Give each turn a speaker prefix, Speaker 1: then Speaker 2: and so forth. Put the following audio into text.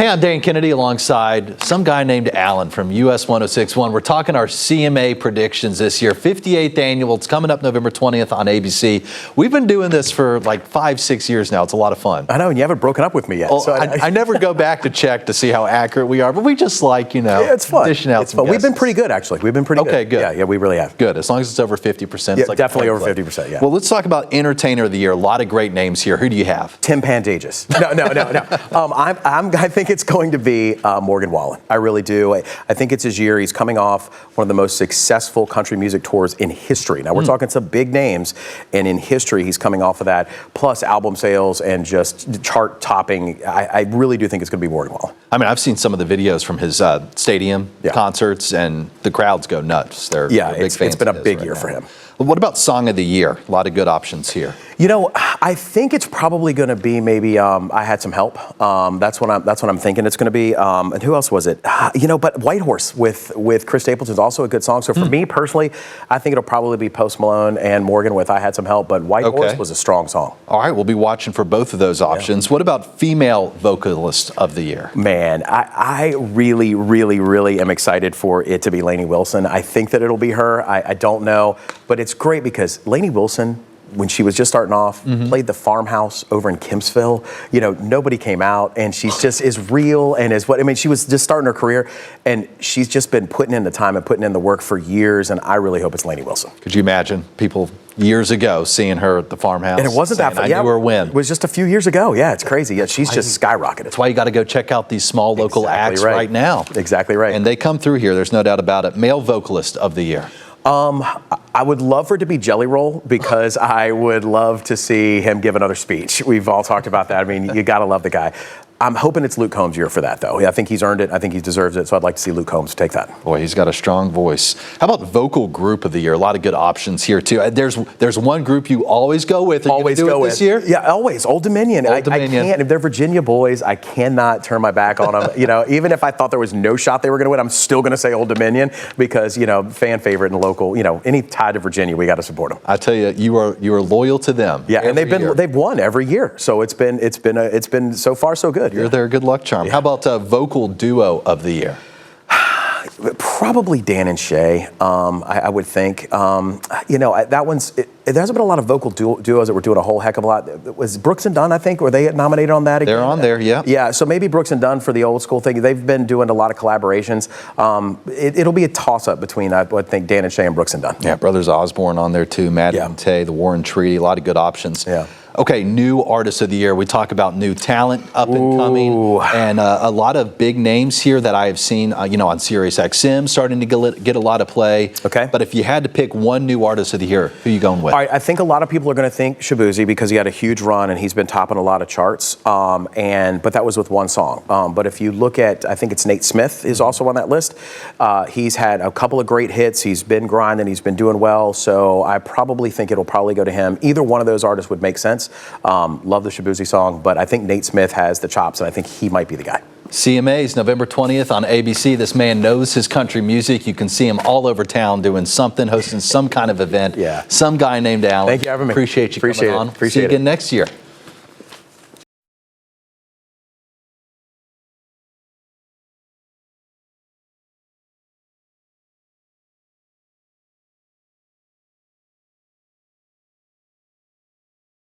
Speaker 1: Hey, I'm Dan Kennedy alongside some guy named Alan from US 1061. We're talking our CMA predictions this year. 58th annual. It's coming up November 20th on ABC. We've been doing this for like 5-6 years now. It's a lot of fun.
Speaker 2: I know, and you haven't broken up with me yet.
Speaker 1: Well,
Speaker 2: so
Speaker 1: I never go back to check to see how accurate we are, but we just like,
Speaker 2: yeah, it's fun.
Speaker 1: dishing out
Speaker 2: it's fun. We've been pretty good, actually. We've been pretty good.
Speaker 1: Okay, good.
Speaker 2: Yeah, we really have.
Speaker 1: Good. As long as it's over 50%.
Speaker 2: Yeah,
Speaker 1: it's like
Speaker 2: definitely over 50%, yeah.
Speaker 1: Well, let's talk about Entertainer of the Year. A lot of great names here. Who do you have?
Speaker 2: Tim Pandages. No. I think it's going to be Morgan Wallen. I really do. I think it's his year. He's coming off one of the most successful country music tours in history. Now, we're talking some big names, and in history, he's coming off of that, plus album sales and just chart topping. I really do think it's going to be Morgan Wallen.
Speaker 1: I mean, I've seen some of the videos from his stadium concerts, and the crowds go nuts. They're big fans.
Speaker 2: It's been a big year for him.
Speaker 1: What about Song of the Year? A lot of good options here.
Speaker 2: You know, I think it's probably going to be maybe I Had Some Help. That's what I'm thinking it's going to be. And who else was it? But White Horse with Chris Stapleton is also a good song. So for me personally, I think it'll probably be Post Malone and Morgan with I Had Some Help. But White Horse was a strong song.
Speaker 1: All right, we'll be watching for both of those options. What about Female Vocalist of the Year?
Speaker 2: Man, I really am excited for it to be Lainey Wilson. I think that it'll be her. I don't know, but it's great because Lainey Wilson, when she was just starting off, played the farmhouse over in Kempsville. Nobody came out, and she's just is real and is what, she was just starting her career, and she's just been putting in the time and putting in the work for years, and I really hope it's Lainey Wilson.
Speaker 1: Could you imagine people years ago seeing her at the farmhouse?
Speaker 2: And it wasn't that far.
Speaker 1: I knew her when.
Speaker 2: It was just a few years ago. Yeah, it's crazy. Yeah, she's just skyrocketed.
Speaker 1: That's why you got to go check out these small local acts right now.
Speaker 2: Exactly right.
Speaker 1: And they come through here. There's no doubt about it. Male Vocalist of the Year.
Speaker 2: I would love for it to be Jelly Roll because I would love to see him give another speech. We've all talked about that. You got to love the guy. I'm hoping it's Luke Combs' year for that, though. I think he's earned it. I think he deserves it. So I'd like to see Luke Combs take that.
Speaker 1: Boy, he's got a strong voice. How about Vocal Group of the Year? A lot of good options here, too. There's one group you always go with.
Speaker 2: Always go with this year? Yeah, always. Old Dominion.
Speaker 1: Old Dominion.
Speaker 2: I can't. If they're Virginia boys, I cannot turn my back on them. Even if I thought there was no shot they were going to win, I'm still going to say Old Dominion because, fan favorite and local. Any tie to Virginia, we got to support them.
Speaker 1: I tell you, you are loyal to them.
Speaker 2: Yeah, and they've won every year. So it's been so far so good.
Speaker 1: You're their good luck charm. Yeah. How about Vocal Duo of the Year?
Speaker 2: Probably Dan and Shay, I would think. That one's, there hasn't been a lot of vocal duos that were doing a whole heck of a lot. Was Brooks and Dunn, I think, were they nominated on that again?
Speaker 1: They're on there, yeah.
Speaker 2: Yeah, so maybe Brooks and Dunn for the old school thing. They've been doing a lot of collaborations. It'll be a toss-up between, I think, Dan and Shay and Brooks and Dunn.
Speaker 1: Yeah, Brothers Osborne on there too, Maddie and Tay, the Warren Treaty, a lot of good options.
Speaker 2: Yeah.
Speaker 1: Okay, new artist of the year. We talk about new talent up and coming, and a lot of big names here that I have seen, on Sirius XM starting to get a lot of play. Okay. But if you had to pick one new artist of the year, who are you going with?
Speaker 2: All right, I think a lot of people are going to think Shabuzi because he had a huge run and he's been topping a lot of charts. But that was with one song. But if you look at, I think it's Nate Smith is also on that list. He's had a couple of great hits. He's been grinding. He's been doing well. So I probably think it'll probably go to him. Either one of those artists would make sense. Love the Shabuzi song, but I think Nate Smith has the chops, and I think he might be the guy.
Speaker 1: CMA's November 20th on ABC. This man knows his country music. You can see him all over town doing something, hosting some kind of event.
Speaker 2: Yeah.
Speaker 1: Some guy named Alan.
Speaker 2: Thank you for having me.
Speaker 1: Appreciate you coming on.
Speaker 2: Appreciate it.
Speaker 1: See you again next year.